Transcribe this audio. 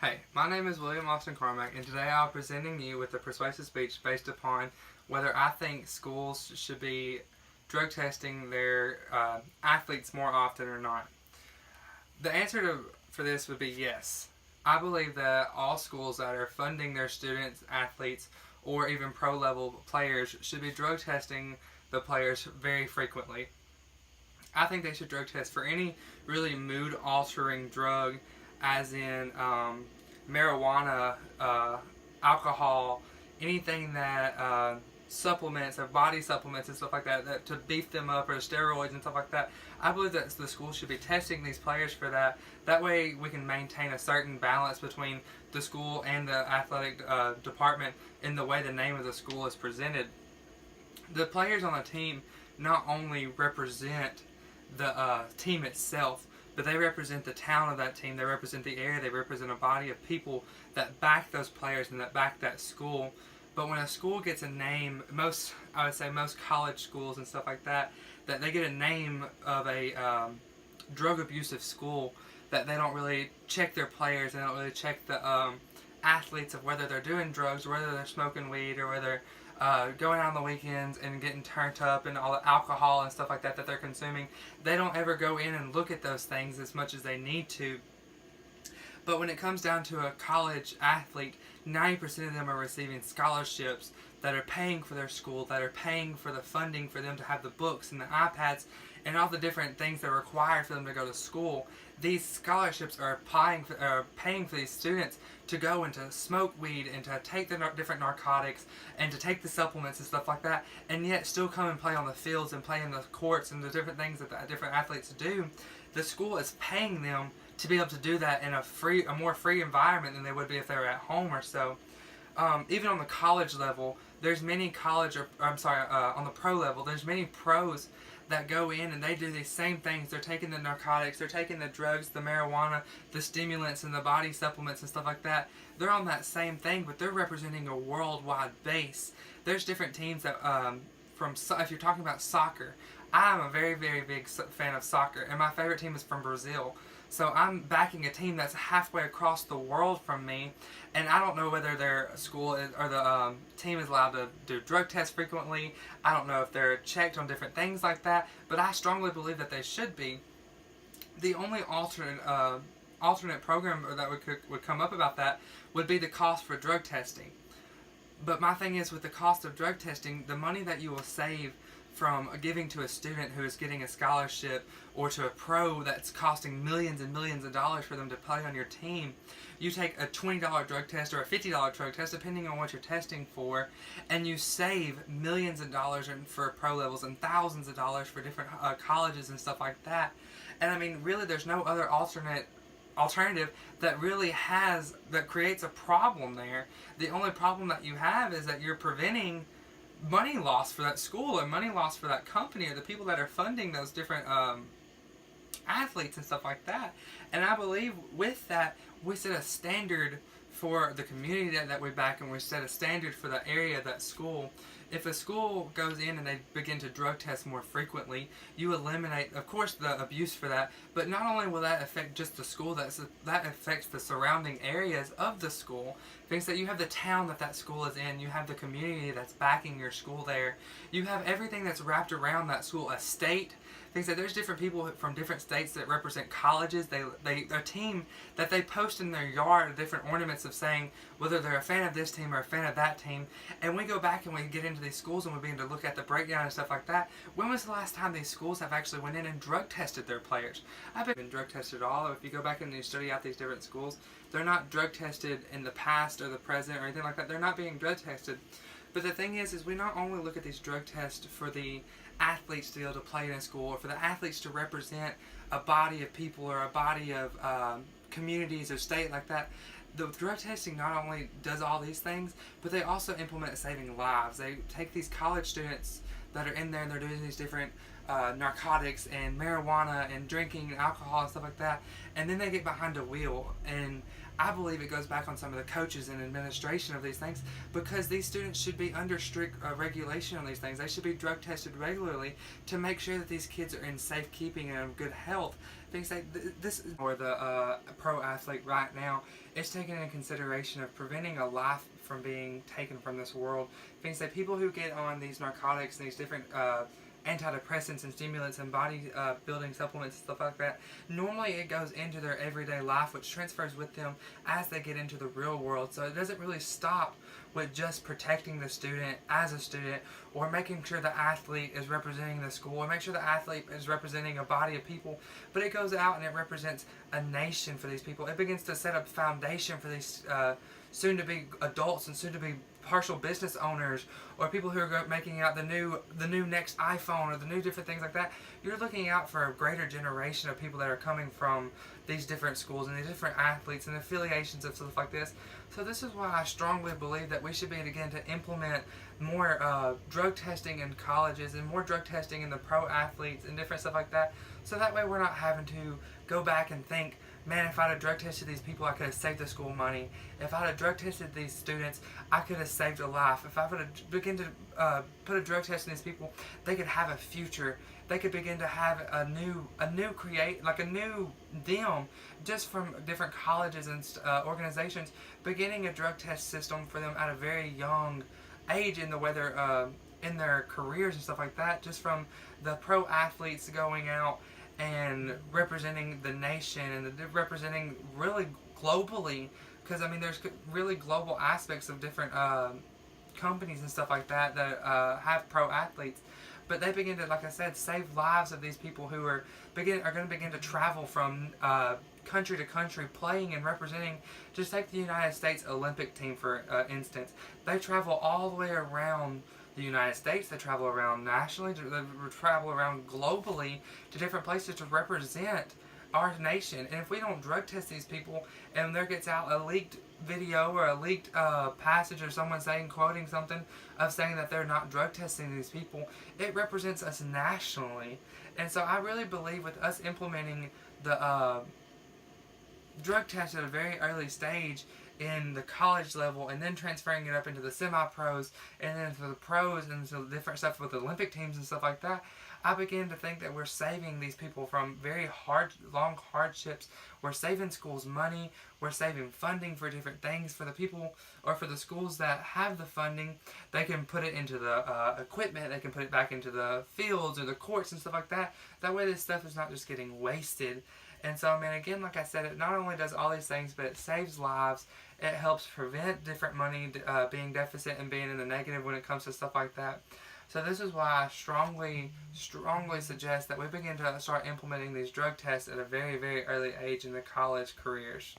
Hey, my name is William Austin Carmack, and today I'm presenting you with a persuasive speech based upon whether I think schools should be drug testing their athletes more often or not. The answer for this would be yes. I believe that all schools that are funding their students, athletes, or even pro level players should be drug testing the players very frequently. I think they should drug test for any really mood altering drug, as in marijuana, alcohol, anything that supplements or body supplements and stuff like that to beef them up, or steroids and stuff like that. I believe that the school should be testing these players for that. That way we can maintain a certain balance between the school and the athletic department in the way the name of the school is presented. The players on the team not only represent the team itself, but they represent the town of that team. They represent the area. They represent a body of people that back those players and that back that school. But when a school gets a name, I would say most college schools and stuff like that, that they get a name of a drug abusive school, that they don't really check their players. They don't really check the athletes of whether they're doing drugs, or whether they're smoking weed, or whether going out on the weekends and getting turned up and all the alcohol and stuff like that they're consuming. They don't ever go in and look at those things as much as they need to. But when it comes down to a college athlete, 90% of them are receiving scholarships that are paying for their school, that are paying for the funding for them to have the books and the iPads and all the different things that are required for them to go to school. These scholarships are paying for these students to go and to smoke weed and to take the different narcotics and to take the supplements and stuff like that, and yet still come and play on the fields and play in the courts and the different things that the different athletes do. The school is paying them to be able to do that in a more free environment than they would be if they were at home or so. Even on the college level, there's many on the pro level, there's many pros that go in and they do these same things. They're taking the narcotics, they're taking the drugs, the marijuana, the stimulants, and the body supplements and stuff like that. They're on that same thing, but they're representing a worldwide base. There's different teams that, if you're talking about soccer, I'm a very, very big fan of soccer, and my favorite team is from Brazil. So I'm backing a team that's halfway across the world from me, and I don't know whether their school or the team is allowed to do drug tests frequently. I don't know if they're checked on different things like that, but I strongly believe that they should be. The only alternate program that would come up about that would be the cost for drug testing. But my thing is, with the cost of drug testing, the money that you will save from giving to a student who is getting a scholarship, or to a pro that's costing millions and millions of dollars for them to play on your team, you take a $20 drug test or a $50 drug test, depending on what you're testing for, and you save millions of dollars for pro levels and thousands of dollars for different colleges and stuff like that. And I mean, really, there's no other alternative that creates a problem there. The only problem that you have is that you're preventing money loss for that school, or money loss for that company, or the people that are funding those different athletes and stuff like that. And I believe with that, we set a standard for the community that we back, and we set a standard for the area of that school. If a school goes in and they begin to drug test more frequently, you eliminate, of course, the abuse for that, but not only will that affect just the school, that affects the surrounding areas of the school. Things that you have the town that school is in, you have the community that's backing your school there, you have everything that's wrapped around that school, a state. Things that there's different people from different states that represent colleges. A team that they post in their yard different ornaments of saying whether they're a fan of this team or a fan of that team. And we go back and we get into these schools and we begin to look at the breakdown and stuff like that. When was the last time these schools have actually went in and drug tested their players? I've been drug tested at all. If you go back and you study out these different schools, they're not drug tested in the past or the present or anything like that. They're not being drug tested. But the thing is we not only look at these drug tests for the athletes to be able to play in a school, or for the athletes to represent a body of people or a body of communities or state like that. The drug testing not only does all these things, but they also implement saving lives. They take these college students that are in there and they're doing these different narcotics and marijuana and drinking and alcohol and stuff like that, and then they get behind a wheel. And I believe it goes back on some of the coaches and administration of these things, because these students should be under strict regulation on these things. They should be drug tested regularly to make sure that these kids are in safekeeping and in good health. Things like this, or the pro athlete right now, is taking into consideration of preventing a life from being taken from this world. Things like people who get on these narcotics and these different antidepressants and stimulants and body building supplements and stuff like that, normally it goes into their everyday life, which transfers with them as they get into the real world. So it doesn't really stop with just protecting the student as a student, or making sure the athlete is representing the school, or make sure the athlete is representing a body of people, but it goes out and it represents a nation for these people. It begins to set up foundation for these soon-to-be adults and soon-to-be partial business owners, or people who are making out the new next iPhone, or the new different things like that. You're looking out for a greater generation of people that are coming from these different schools and these different athletes and affiliations and stuff like this. So this is why I strongly believe that we should begin to implement more drug testing in colleges and more drug testing in the pro athletes and different stuff like that. So that way we're not having to go back and think, man, if I'd have drug tested these people, I could have saved the school money. If I'd have drug tested these students, I could have saved a life. If I would have begin to put a drug test in these people, they could have a future. They could begin to have a new them, just from different colleges and organizations, beginning a drug test system for them at a very young age in the weather in their careers and stuff like that, just from the pro athletes going out and representing the nation and representing really globally, because I mean there's really global aspects of different companies and stuff like that that have pro athletes, but they begin to, like I said, save lives of these people who are going to begin to travel from country to country, playing and representing. Just take the United States Olympic team for instance. They travel all the way around the United States. They travel around nationally, they travel around globally to different places to represent our nation. And if we don't drug test these people, and there gets out a leaked video or a leaked passage, or someone quoting something of saying that they're not drug testing these people, it represents us nationally. And so I really believe with us implementing the drug test at a very early stage in the college level, and then transferring it up into the semi-pros, and then for the pros and so different stuff with the Olympic teams and stuff like that, I begin to think that we're saving these people from very long hardships. We're saving schools money. We're saving funding for different things for the people, or for the schools that have the funding. They can put it into the equipment. They can put it back into the fields or the courts and stuff like that. That way this stuff is not just getting wasted. And so, I mean, again, like I said, it not only does all these things, but it saves lives. It helps prevent different money being deficit and being in the negative when it comes to stuff like that. So this is why I strongly suggest that we begin to start implementing these drug tests at a very, very early age in the college careers.